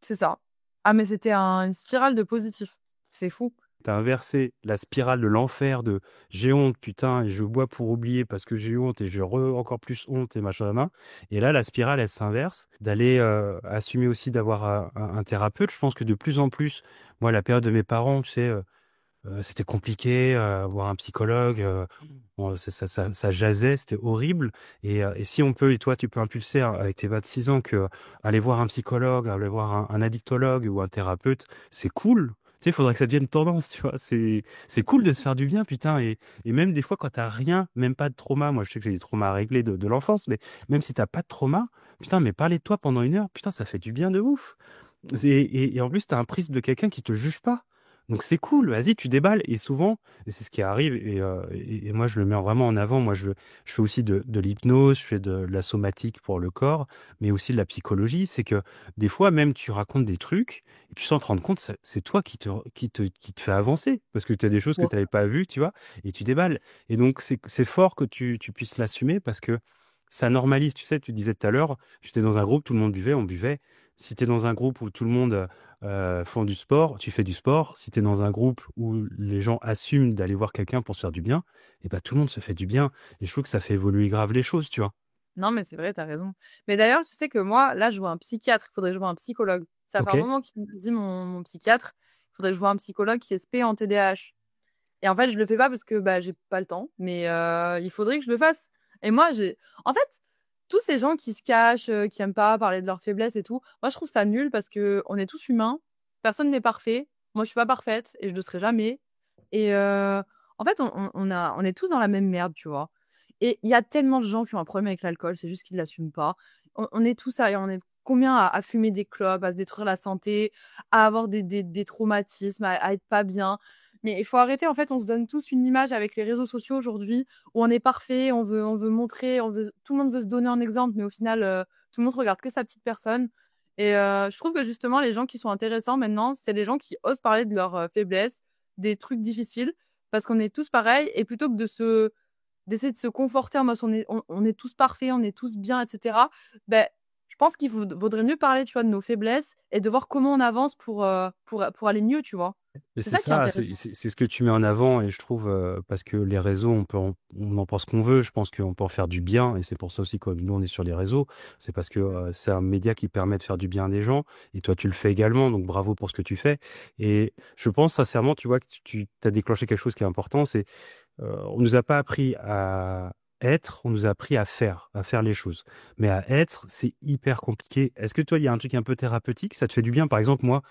c'est ça. Ah mais c'était une spirale de positif. C'est fou. Tu as inversé la spirale de l'enfer de: «J'ai honte, putain, et je bois pour oublier parce que j'ai honte et j'ai encore plus honte et machin nin». Et là, la spirale, elle s'inverse, d'aller, assumer aussi d'avoir un thérapeute. Je pense que de plus en plus, moi, la période de mes parents, tu sais, c'était compliqué, voir un psychologue, bon, ça jasait, c'était horrible. Et si on peut, et toi, tu peux impulser, hein, avec tes 26 ans, que aller voir un psychologue, aller voir un addictologue ou un thérapeute, c'est cool. Tu sais, il faudrait que ça devienne tendance, tu vois? C'est cool de se faire du bien, putain. Et même des fois, quand tu rien, même pas de trauma, moi, je sais que j'ai des traumas à régler de l'enfance, mais même si tu pas de trauma, putain, mais parler de toi pendant 1 heure, putain, ça fait du bien de ouf. Et en plus, tu as un prisme de quelqu'un qui te juge pas. Donc c'est cool, vas-y, tu déballes. Et souvent, et c'est ce qui arrive, et moi je le mets vraiment en avant, moi je fais aussi de l'hypnose, je fais de la somatique pour le corps, mais aussi de la psychologie. C'est que des fois, même tu racontes des trucs, et puis sans te rendre compte, c'est toi qui te fait avancer, parce que tu as des choses que Ouais. tu n'avais pas vues, tu vois, et tu déballes. Et donc c'est fort que tu puisses l'assumer, parce que ça normalise, tu sais, tu disais tout à l'heure, j'étais dans un groupe, tout le monde buvait, on buvait. Si tu es dans un groupe où tout le monde font du sport, tu fais du sport. Si tu es dans un groupe où les gens assument d'aller voir quelqu'un pour se faire du bien, et ben tout le monde se fait du bien. Et je trouve que ça fait évoluer grave les choses, tu vois. Non, mais c'est vrai, tu as raison. Mais d'ailleurs, tu sais que moi, là, je vois un psychiatre, il faudrait que je vois un psychologue. Ça fait Ok. un moment qu'il me dit, mon psychiatre, il faudrait que je vois un psychologue qui est spé en TDAH. Et en fait, je le fais pas parce que bah, j'ai pas le temps, mais il faudrait que je le fasse. Et moi, en fait, tous ces gens qui se cachent, qui aiment pas parler de leurs faiblesses et tout, moi, je trouve ça nul parce que on est tous humains, personne n'est parfait. Moi, je suis pas parfaite et je le serai jamais. Et en fait, on est tous dans la même merde, tu vois. Et il y a tellement de gens qui ont un problème avec l'alcool, c'est juste qu'ils l'assument pas. On est tous on est combien à fumer des clopes, à se détruire la santé, à avoir des traumatismes, à être pas bien. Mais il faut arrêter, en fait, on se donne tous une image avec les réseaux sociaux aujourd'hui où on est parfait, on veut montrer, tout le monde veut se donner un exemple, mais au final, tout le monde regarde que sa petite personne. Et je trouve que justement, les gens qui sont intéressants maintenant, c'est les gens qui osent parler de leurs faiblesses, des trucs difficiles, parce qu'on est tous pareils, et plutôt que d'essayer de se conforter en mode on est tous parfaits, on est tous bien, etc. Ben, je pense qu'il vaudrait mieux parler, tu vois, de nos faiblesses et de voir comment on avance pour aller mieux, tu vois. Mais C'est c'est ça qui est ça, intéressant. c'est ce que tu mets en avant et je trouve parce que les réseaux, on en pense qu'on veut. Je pense qu'on peut en faire du bien et c'est pour ça aussi que nous on est sur les réseaux. C'est parce que c'est un média qui permet de faire du bien à des gens et toi tu le fais également. Donc bravo pour ce que tu fais. Et je pense sincèrement, tu vois, que tu as déclenché quelque chose qui est important. C'est on nous a pas appris à être, on nous a appris à faire les choses. Mais à être, c'est hyper compliqué. Est-ce que toi, il y a un truc un peu thérapeutique? Ça te fait du bien? Par exemple, moi,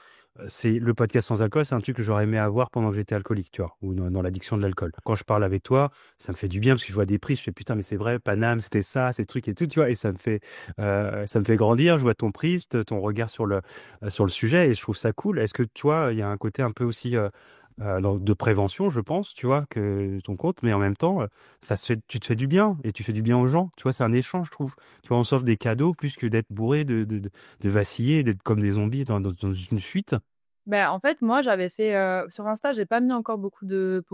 c'est le podcast sans alcool, c'est un truc que j'aurais aimé avoir pendant que j'étais alcoolique, tu vois, ou dans l'addiction de l'alcool. Quand je parle avec toi, ça me fait du bien parce que je vois des prix, je fais putain, mais c'est vrai, Paname, c'était ça, ces trucs et tout, tu vois, et ça me fait grandir. Je vois ton prisme, ton regard sur le sujet, et je trouve ça cool. Est-ce que toi, il y a un côté un peu aussi de prévention, je pense, tu vois, que ton compte, mais en même temps, tu te fais du bien et tu fais du bien aux gens. Tu vois, c'est un échange, je trouve. Tu vois, on s'offre des cadeaux plus que d'être bourré, de vaciller, d'être comme des zombies dans une fuite. Ben, en fait, moi, j'avais fait sur Insta, j'ai pas mis encore beaucoup de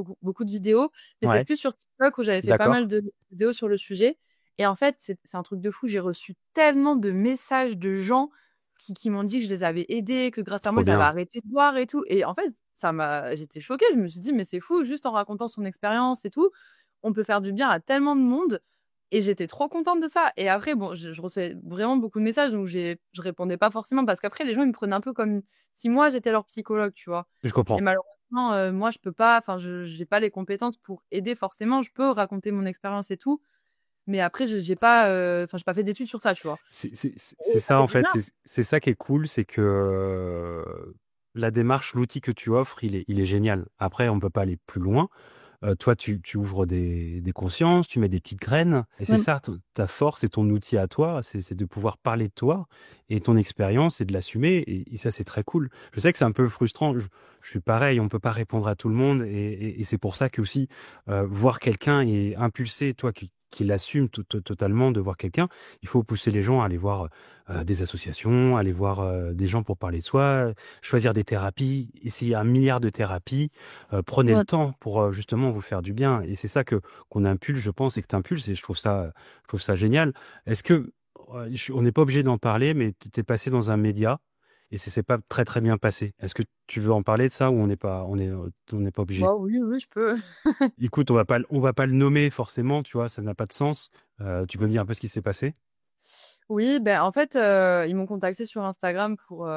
vidéos, mais c'est Ouais, plus sur TikTok où j'avais fait pas mal d'accord. de vidéos sur le sujet. Et en fait, c'est un truc de fou. J'ai reçu tellement de messages de gens qui m'ont dit que je les avais aidés, que grâce à moi, Trop ils avaient bien. arrêté de boire et tout. Et en fait, j'étais choquée. Je me suis dit, mais c'est fou, juste en racontant son expérience et tout, on peut faire du bien à tellement de monde. Et j'étais trop contente de ça. Et après, bon, je recevais vraiment beaucoup de messages, donc je répondais pas forcément parce qu'après, les gens, ils me prenaient un peu comme si moi, j'étais leur psychologue, tu vois. Je Et comprends. malheureusement, moi, je peux pas, enfin, je j'ai pas les compétences pour aider forcément. Je peux raconter mon expérience et tout, mais après, j'ai pas fait d'études sur ça, tu vois. C'est Et ça ça fait en du fait, bien. c'est ça qui est cool, c'est que la démarche, l'outil que tu offres, il est génial. Après, on peut pas aller plus loin. Toi, tu ouvres des consciences, tu mets des petites graines, et c'est Ouais. ça, ta force et ton outil à toi, c'est de pouvoir parler de toi et ton expérience et de l'assumer, et ça, c'est très cool. Je sais que c'est un peu frustrant, je suis pareil, on peut pas répondre à tout le monde, et c'est pour ça que aussi, voir quelqu'un et impulser, toi qui l'assume totalement de voir quelqu'un, il faut pousser les gens à aller voir des associations, aller voir des gens pour parler de soi, choisir des thérapies, essayer un milliard de thérapies. Prenez le Ouais. temps pour justement vous faire du bien. Et c'est ça que qu'on impulse, je pense, et que tu impulses. Et je trouve ça génial. Est-ce que on n'est pas obligé d'en parler, mais tu t'es passé dans un média et c'est pas très très bien passé. Est-ce que tu veux en parler de ça ou on n'est pas obligé? Bah oui, oui, je peux. Écoute, on va pas le nommer forcément, tu vois, ça n'a pas de sens. Tu peux me dire un peu ce qui s'est passé? Oui, ben en fait, ils m'ont contacté sur Instagram pour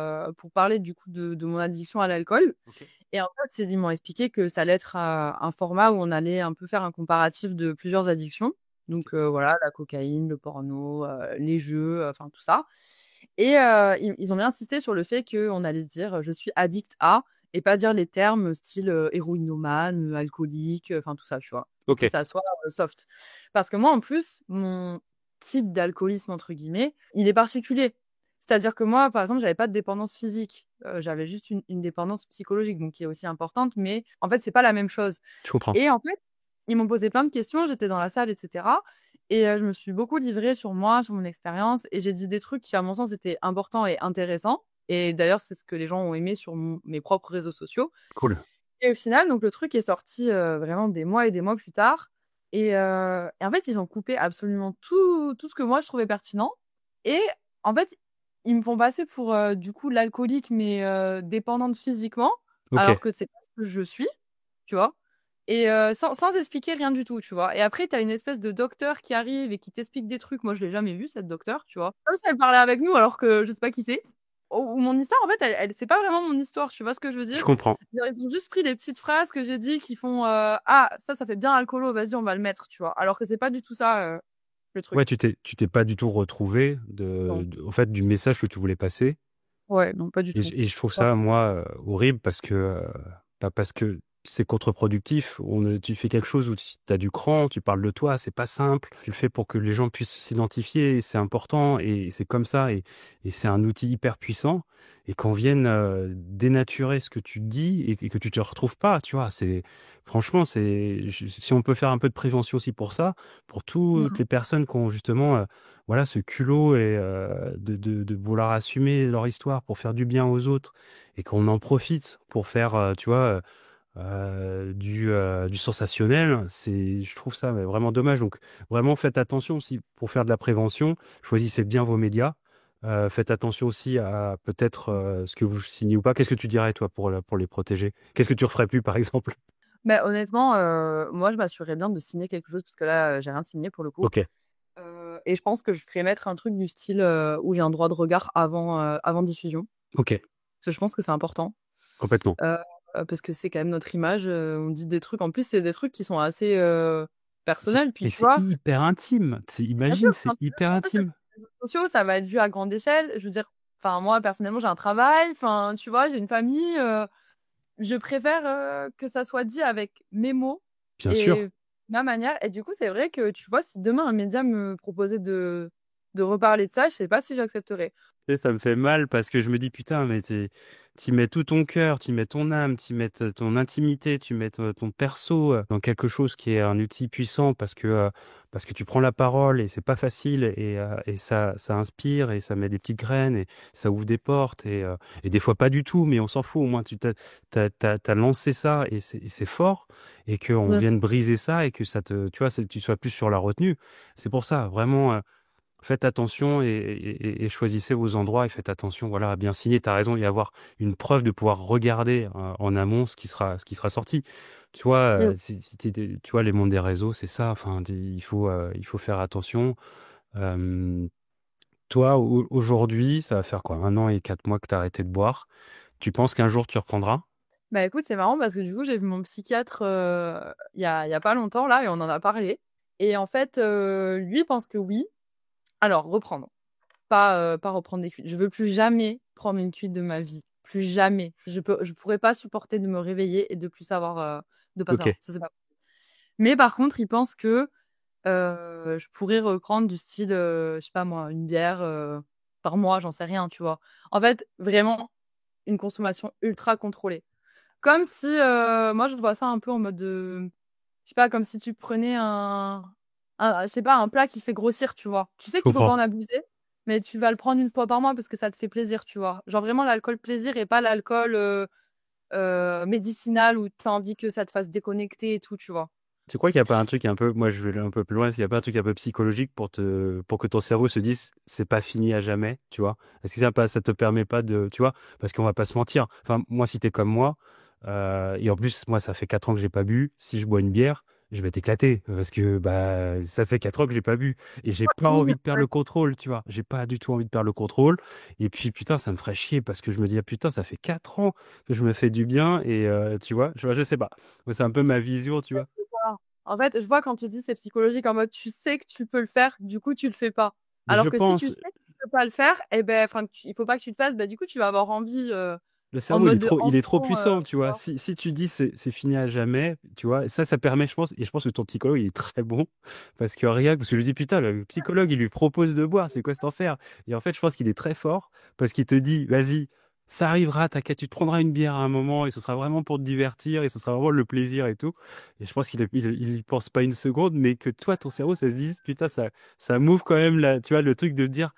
parler du coup de mon addiction à l'alcool. Ok. Et en fait, ils m'ont expliqué que ça allait être un format où on allait un peu faire un comparatif de plusieurs addictions. Donc voilà, la cocaïne, le porno, les jeux, enfin tout ça. Et ils ont bien insisté sur le fait qu'on allait dire je suis addict à et pas dire les termes style héroïnomane, alcoolique, enfin tout ça, tu vois. Pour Ok. que ça soit soft. Parce que moi, en plus, mon type d'alcoolisme, entre guillemets, il est particulier. C'est-à-dire que moi, par exemple, j'avais pas de dépendance physique. J'avais juste une dépendance psychologique, donc qui est aussi importante, mais en fait, c'est pas la même chose. Je comprends. Et en fait, ils m'ont posé plein de questions, j'étais dans la salle, etc. Et je me suis beaucoup livrée sur moi, sur mon expérience, et j'ai dit des trucs qui, à mon sens, étaient importants et intéressants. Et d'ailleurs, c'est ce que les gens ont aimé sur mes propres réseaux sociaux. Cool. Et au final, donc le truc est sorti vraiment des mois et des mois plus tard. Et en fait, ils ont coupé absolument tout ce que moi je trouvais pertinent. Et en fait, ils me font passer pour du coup l'alcoolique, mais dépendante physiquement, Ok. alors que c'est pas ce que je suis, tu vois. et sans expliquer rien du tout, tu vois. Et après, t'as une espèce de docteur qui arrive et qui t'explique des trucs. Moi, je l'ai jamais vu, cette docteur, tu vois. Comme si elle parlait avec nous alors que je sais pas qui c'est. Ou mon histoire, en fait, c'est pas vraiment mon histoire, tu vois ce que je veux Je dire? comprends. Genre, ils ont juste pris des petites phrases que j'ai dit qui font ah, ça fait bien alcoolo, vas-y, on va le mettre, tu vois. Alors que c'est pas du tout ça, le Ouais, truc. tu t'es pas du tout retrouvé Non. au fait, du message que tu voulais passer. Ouais, non, pas du Et, tout. et je trouve ça, moi, horrible parce que c'est contre-productif. Tu fais quelque chose où tu as du cran, tu parles de toi, c'est pas simple. Tu le fais pour que les gens puissent s'identifier, et c'est important et c'est comme ça et c'est un outil hyper puissant. Et qu'on vienne dénaturer ce que tu dis et que tu te retrouves pas, tu vois, franchement, si on peut faire un peu de prévention aussi pour ça, pour toutes Mm. les personnes qui ont justement voilà, ce culot et de vouloir assumer leur histoire pour faire du bien aux autres et qu'on en profite pour faire, tu vois, du sensationnel, je trouve ça vraiment dommage. Donc, vraiment, faites attention aussi pour faire de la prévention. Choisissez bien vos médias. Faites attention aussi à peut-être ce que vous signez ou pas. Qu'est-ce que tu dirais, toi, pour les protéger? Qu'est-ce que tu referais plus, par exemple? Mais honnêtement, moi, je m'assurerais bien de signer quelque chose parce que là, j'ai rien signé pour le coup. Ok, Et je pense que je ferais mettre un truc du style où j'ai un droit de regard avant diffusion. ok, Parce que je pense que c'est important. complètement. Euh, Parce que c'est quand même notre image. On dit des trucs. En plus, c'est des trucs qui sont assez personnels. Puis Et tu c'est vois, hyper intime. bien sûr, Imagine, c'est quand tu hyper en plus, c'est sur intime. les réseaux sociaux, ça va être vu à grande échelle. Je veux dire, enfin, moi, personnellement, j'ai un travail. Enfin, tu vois, j'ai une famille. Je préfère que ça soit dit avec mes mots Bien sûr. et ma manière. Et du coup, c'est vrai que, tu vois, si demain un média me proposait de reparler de ça, je sais pas si j'accepterais. Tu sais, ça me fait mal parce que je me dis, putain, mais t'y mets tout ton cœur, tu mets ton âme, tu mets ton intimité, tu mets ton perso dans quelque chose qui est un outil puissant parce que tu prends la parole et c'est pas facile et ça inspire et ça met des petites graines et ça ouvre des portes et des fois pas du tout, mais on s'en fout. Au moins, t'as lancé ça et c'est fort et qu'on Mm. vienne briser ça et que tu vois, tu sois plus sur la retenue. C'est pour ça, vraiment. Faites attention et choisissez vos endroits et faites attention, voilà, à bien signer. T'as raison, il y avoir une preuve de pouvoir regarder en amont ce qui sera sorti. Tu vois, Mm. tu vois, les mondes des réseaux, c'est ça. Enfin, il faut faire attention. Euh, Toi, aujourd'hui, ça va faire quoi, 1 an et 4 mois que t'as arrêté de boire. Tu penses qu'un jour tu reprendras? Bah écoute, c'est marrant parce que du coup, j'ai vu mon psychiatre il y a pas longtemps là et on en a parlé. Et en fait, lui pense que oui. Alors, reprendre. Pas reprendre des cuites. Je veux plus jamais prendre une cuite de ma vie. Plus jamais. Je pourrais pas supporter de me réveiller et de plus savoir, de pas Ok, savoir. Ça, c'est pas. Mais par contre, il pense que je pourrais reprendre du style, je sais pas moi, une bière par mois, j'en sais rien, tu vois. En fait, vraiment, une consommation ultra contrôlée. Comme si, moi, je vois ça un peu en mode de, je sais pas, comme si tu prenais je sais pas, un plat qui fait grossir, tu vois. Tu je sais qu'il faut pas comprends. en abuser, mais tu vas le prendre une fois par mois parce que ça te fait plaisir, tu vois. Genre vraiment l'alcool plaisir et pas l'alcool médicinal où tu as envie que ça te fasse déconnecter et tout, tu vois. Tu crois qu'il n'y a pas un truc un peu, moi je vais aller un peu plus loin, est-ce qu'il n'y a pas un truc un peu psychologique pour que ton cerveau se dise c'est pas fini à jamais, tu vois? Est-ce que ça te permet pas de, tu vois? Parce qu'on va pas se mentir. Enfin, moi, si t'es comme moi, et en plus, moi, ça fait 4 ans que j'ai pas bu, si je bois une bière, je vais t'éclater parce que bah ça fait 4 ans que j'ai pas bu et j'ai pas Oui, envie de perdre ouais. le contrôle, tu vois. J'ai pas du tout envie de perdre le contrôle et puis putain ça me ferait chier parce que je me dis ah, putain ça fait 4 ans que je me fais du bien et tu vois, je sais pas. Moi, c'est un peu ma vision, tu vois. En fait, je vois quand tu dis c'est psychologique en mode tu sais que tu peux le faire, du coup tu le fais pas. Mais je Alors que si tu pense, sais que tu peux pas le faire, eh ben, enfin, il faut pas que tu le fasses, bah du coup tu vas avoir envie le en cerveau, mode de il est trop enfant, puissant, tu tu vois. vois. Si tu dis c'est fini à jamais, tu vois, ça permet, je pense, et je pense que ton psychologue, il est très bon, parce que je dis, putain, le psychologue, il lui propose de boire, c'est quoi cette enfer? Et en fait, je pense qu'il est très fort, parce qu'il te dit, vas-y, ça arrivera, t'inquiète, tu te prendras une bière à un moment, et ce sera vraiment pour te divertir, et ce sera vraiment le plaisir et tout. Et je pense qu'il y pense pas une seconde, mais que toi, ton cerveau, ça se dise, putain, ça m'ouvre quand même, là, tu vois, le truc de dire,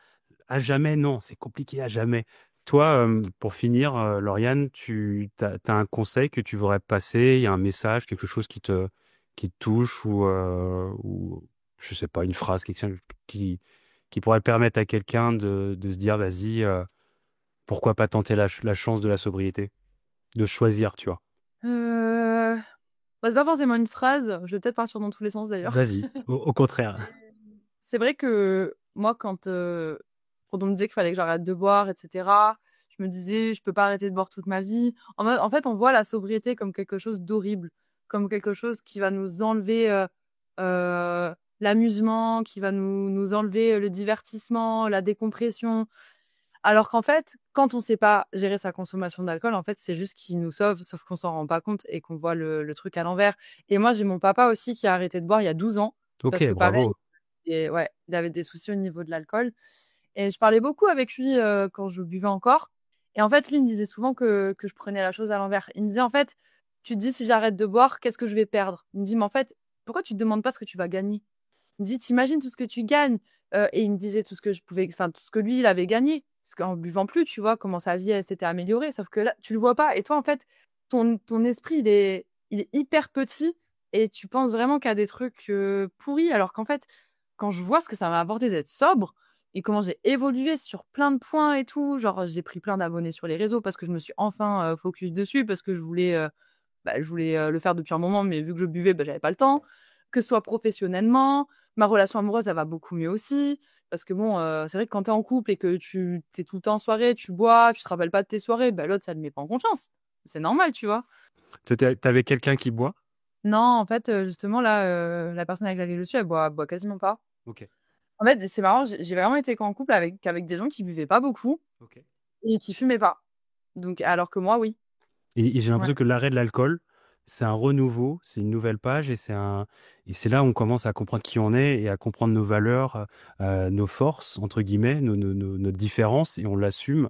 à jamais, non, c'est compliqué à jamais. Toi, pour finir, Lauriane, tu as un conseil que tu voudrais passer, il y a un message, quelque chose qui te touche ou je sais pas, une phrase qui, qui pourrait permettre à quelqu'un de se dire, vas-y, pourquoi pas tenter la chance de la sobriété, de choisir, tu vois. Euh, Bah, c'est pas forcément une phrase, je vais peut-être partir dans tous les sens d'ailleurs. Vas-y, au contraire. C'est vrai que moi, quand on me disait qu'il fallait que j'arrête de boire, etc., je me disais, je peux pas arrêter de boire toute ma vie. En fait, on voit la sobriété comme quelque chose d'horrible, comme quelque chose qui va nous enlever l'amusement, qui va nous enlever le divertissement, la décompression. Alors qu'en fait, quand on sait pas gérer sa consommation d'alcool, en fait, c'est juste qu'il nous sauve, sauf qu'on s'en rend pas compte et qu'on voit le truc à l'envers. Et moi, j'ai mon papa aussi qui a arrêté de boire il y a 12 ans, parce Ok, que pareil, bravo. et ouais, il avait des soucis au niveau de l'alcool. Et je parlais beaucoup avec lui quand je buvais encore. Et en fait, lui, il me disait souvent que je prenais la chose à l'envers. Il me disait, en fait, tu te dis, si j'arrête de boire, qu'est-ce que je vais perdre? Il me dit, mais en fait, pourquoi tu te demandes pas ce que tu vas gagner? Il me dit, t'imagines tout ce que tu gagnes. Et il me disait tout ce que je pouvais, enfin, tout ce que lui, il avait gagné. Parce qu'en buvant plus, tu vois, comment sa vie, elle s'était améliorée. Sauf que là, tu le vois pas. Et toi, en fait, ton esprit, il est hyper petit. Et tu penses vraiment qu'à des trucs pourris. Alors qu'en fait, quand je vois ce que ça m'a apporté d'être sobre et comment j'ai évolué sur plein de points et tout, genre j'ai pris plein d'abonnés sur les réseaux parce que je me suis enfin focus dessus, parce que je voulais le faire depuis un moment, mais vu que je buvais, j'avais pas le temps. Que ce soit professionnellement, ma relation amoureuse, elle va beaucoup mieux aussi. Parce que bon, c'est vrai que quand t'es en couple et que tu t'es tout le temps en soirée, tu bois, tu te rappelles pas de tes soirées, l'autre, ça ne met pas en confiance. C'est normal, tu vois. T'avais quelqu'un qui boit? Non, en fait, justement, là, la personne avec laquelle je suis, elle boit quasiment pas. Ok, En fait, c'est marrant, j'ai vraiment été qu'en couple avec des gens qui buvaient pas beaucoup ok. et qui fumaient pas. Donc, alors que moi, oui. Et j'ai Ouais. l'impression que l'arrêt de l'alcool, c'est un renouveau, c'est une nouvelle page et c'est là où on commence à comprendre qui on est et à comprendre nos valeurs, nos forces, entre guillemets, nos différences et on l'assume.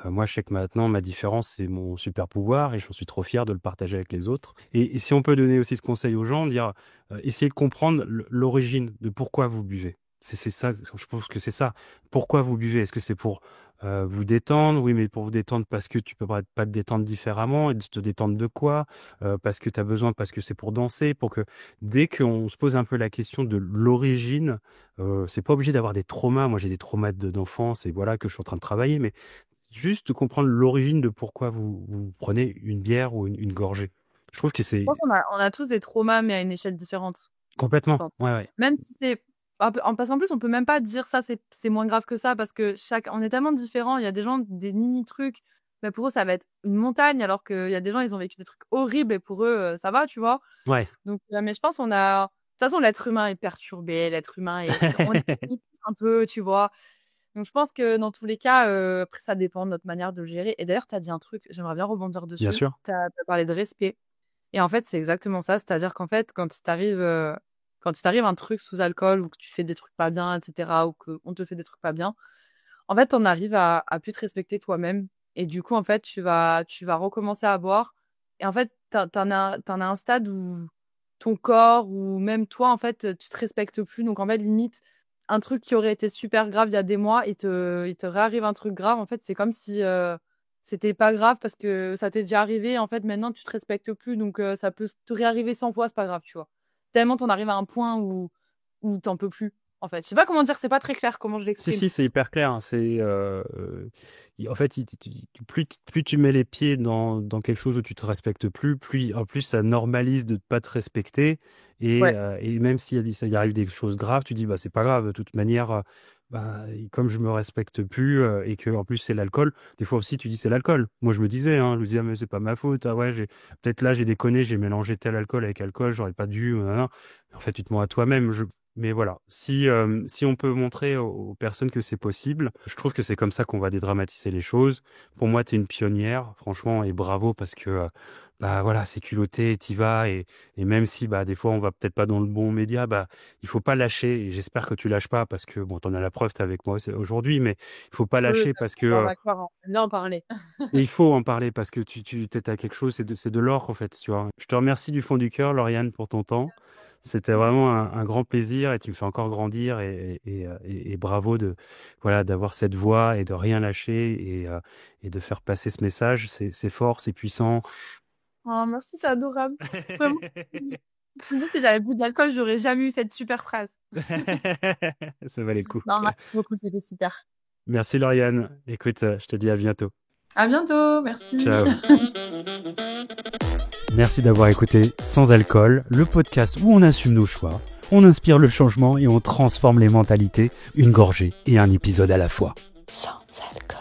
Moi, je sais que maintenant, ma différence, c'est mon super pouvoir et j'en suis trop fier de le partager avec les autres. Et si on peut donner aussi ce conseil aux gens, dire, essayez de comprendre l'origine de pourquoi vous buvez. C'est ça, je pense que c'est ça. Pourquoi vous buvez? Est-ce que c'est pour vous détendre? Oui, mais pour vous détendre parce que tu peux pas te détendre différemment. Et de te détendre de quoi? Parce que tu as besoin, parce que c'est pour danser, pour que dès qu'on se pose un peu la question de l'origine, c'est pas obligé d'avoir des traumas. Moi, j'ai des traumas d'enfance et voilà que je suis en train de travailler, mais juste comprendre l'origine de pourquoi vous prenez une bière ou une gorgée. Je trouve que Je c'est pense qu'on a tous des traumas, mais à une échelle différente, je complètement. pense. Ouais, ouais. Même si c'est. Parce qu'en plus, on peut même pas dire ça, c'est moins grave que ça, parce que on est tellement différents. Il y a des gens, des mini-trucs, mais pour eux, ça va être une montagne, alors qu'il y a des gens, ils ont vécu des trucs horribles, et pour eux, ça va, tu vois. Ouais. Donc, mais je pense qu'on a. De toute façon, l'être humain est perturbé, l'être humain est. On est un peu, tu vois. Donc, je pense que dans tous les cas, après, ça dépend de notre manière de le gérer. Et d'ailleurs, tu as dit un truc, j'aimerais bien rebondir Bien dessus. sûr. Tu as parlé de respect. Et en fait, c'est exactement ça. C'est-à-dire qu'en fait, quand il t'arrive un truc sous alcool ou que tu fais des trucs pas bien, etc., ou qu'on te fait des trucs pas bien, en fait, on arrive à plus te respecter toi-même. Et du coup, en fait, tu vas recommencer à boire. Et en fait, t'en as un stade où ton corps ou même toi, en fait, tu te respectes plus. Donc, en fait, limite, un truc qui aurait été super grave il y a des mois, il te réarrive un truc grave. En fait, c'est comme si c'était pas grave parce que ça t'est déjà arrivé. En fait, maintenant, tu te respectes plus. Donc, ça peut te réarriver 100 fois, c'est pas grave, tu vois. Tellement t'en arrives à un point où t'en peux plus. En fait, je sais pas comment dire, c'est pas très clair comment je Si, l'exprime. si, c'est hyper clair, hein. En fait, plus tu mets les pieds dans quelque chose où tu te respectes plus, plus en plus ça normalise de ne pas te respecter. Ouais. Et même s'il y arrive des choses graves, tu dis bah c'est pas grave. De toute manière, bah, comme je me respecte plus et que en plus c'est l'alcool. Des fois aussi tu dis c'est l'alcool. Moi je me disais, je me disais ah, mais c'est pas ma faute. Ah ouais, peut-être là j'ai déconné, j'ai mélangé tel alcool avec alcool, j'aurais pas dû. Nan. En fait, tu te mens à toi-même. Mais voilà, si on peut montrer aux personnes que c'est possible, je trouve que c'est comme ça qu'on va dédramatiser les choses. Pour moi, tu es une pionnière, franchement, et bravo parce que bah voilà, c'est culotté, t'y vas et même si bah des fois on va peut-être pas dans le bon média, bah il faut pas lâcher et j'espère que tu lâches pas parce que bon, t'en as la preuve, t'es avec moi aujourd'hui, mais il faut pas Oui, lâcher parce que on va croire, hein. On aime bien en parler. et il faut en parler parce que tu t'es à quelque chose, c'est de l'or en fait, tu vois. Je te remercie du fond du cœur, Lauriane, pour ton temps. C'était vraiment un grand plaisir et tu me fais encore grandir et bravo voilà d'avoir cette voix et de rien lâcher et de faire passer ce message. C'est fort, c'est puissant. Oh, merci, c'est adorable. Vraiment. Je me dis, si j'avais plus d'alcool, j'aurais jamais eu cette super phrase. Ça valait le coup. Non, merci beaucoup, c'était super. Merci Lauriane. Écoute, je te dis à bientôt. À bientôt, merci. Ciao. Merci d'avoir écouté Sans Alcool, le podcast où on assume nos choix, on inspire le changement et on transforme les mentalités, une gorgée et un épisode à la fois. Sans alcool.